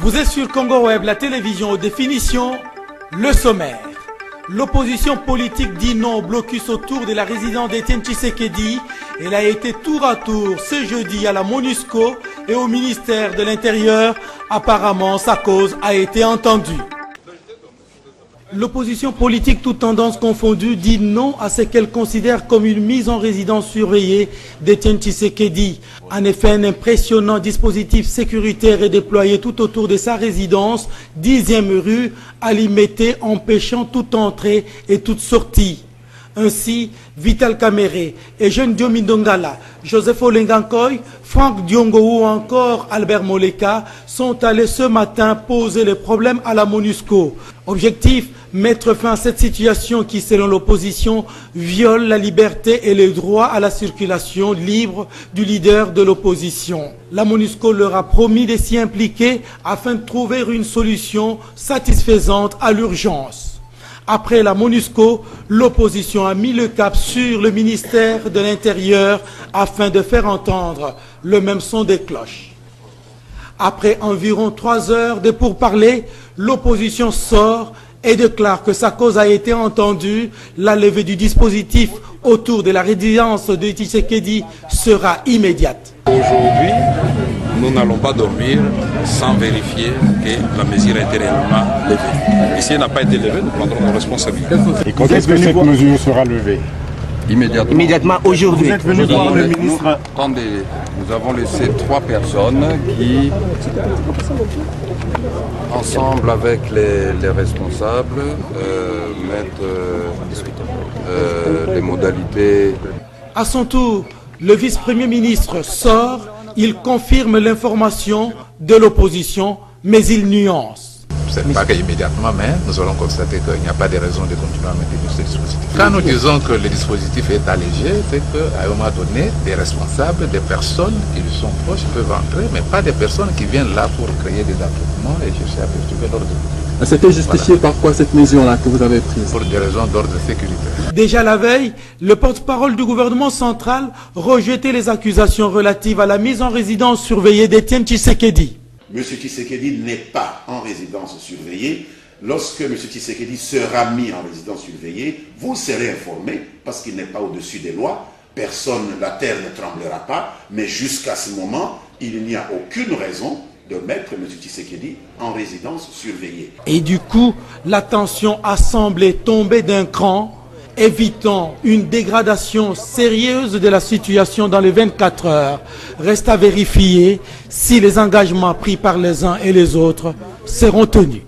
Vous êtes sur Congo Web, la télévision aux définitions, le sommaire. L'opposition politique dit non au blocus autour de la résidence d'Étienne Tshisekedi. Elle a été tour à tour ce jeudi à la MONUSCO et au ministère de l'Intérieur. Apparemment, sa cause a été entendue. L'opposition politique, toute tendance confondue, dit non à ce qu'elle considère comme une mise en résidence surveillée d'Étienne Tshisekedi. En effet, un impressionnant dispositif sécuritaire est déployé tout autour de sa résidence, 10e rue, à Limete, empêchant toute entrée et toute sortie. Ainsi, Vital Kamerhe, Eugène Diomi Ndongala, Joseph Olengankoy, Franck Diongo ou encore Albert Moleka sont allés ce matin poser les problèmes à la MONUSCO. Objectif, mettre fin à cette situation qui, selon l'opposition, viole la liberté et le droit à la circulation libre du leader de l'opposition. La MONUSCO leur a promis de s'y impliquer afin de trouver une solution satisfaisante à l'urgence. Après la MONUSCO, l'opposition a mis le cap sur le ministère de l'Intérieur afin de faire entendre le même son des cloches. Après environ 3 heures de pourparlers, l'opposition sort et déclare que sa cause a été entendue. La levée du dispositif autour de la résidence de Tshisekedi sera immédiate. Aujourd'hui, nous n'allons pas dormir sans vérifier que la mesure a été réellement levée. Et si elle n'a pas été levée, nous prendrons nos responsabilités. Et quand est-ce que cette mesure sera levée? Immédiatement. Immédiatement aujourd'hui. Vous êtes venu voir le ministre. Attendez, nous avons laissé 3 personnes qui, ensemble avec les responsables, mettent les modalités. À son tour, le vice-premier ministre sort, il confirme l'information de l'opposition, mais il nuance. Ce n'est pas qu'immédiatement, mais nous allons constater qu'il n'y a pas de raison de continuer à maintenir ce dispositif. Quand nous disons que le dispositif est allégé, c'est qu'à un moment donné, des responsables, des personnes qui lui sont proches peuvent entrer, mais pas des personnes qui viennent là pour créer des affrontements et chercher à perturber l'ordre public. C'était justifié par quoi cette mesure-là que vous avez prise? Pour des raisons d'ordre sécuritaire. Déjà la veille, le porte-parole du gouvernement central rejetait les accusations relatives à la mise en résidence surveillée d'Étienne Tshisekedi. M. Tshisekedi n'est pas en résidence surveillée. Lorsque M. Tshisekedi sera mis en résidence surveillée, vous serez informé parce qu'il n'est pas au-dessus des lois. Personne, la terre ne tremblera pas. Mais jusqu'à ce moment, il n'y a aucune raison de mettre M. Tshisekedi en résidence surveillée. Et du coup, la tension a semblé tomber d'un cran, évitant une dégradation sérieuse de la situation dans les 24 heures. Reste à vérifier si les engagements pris par les uns et les autres seront tenus.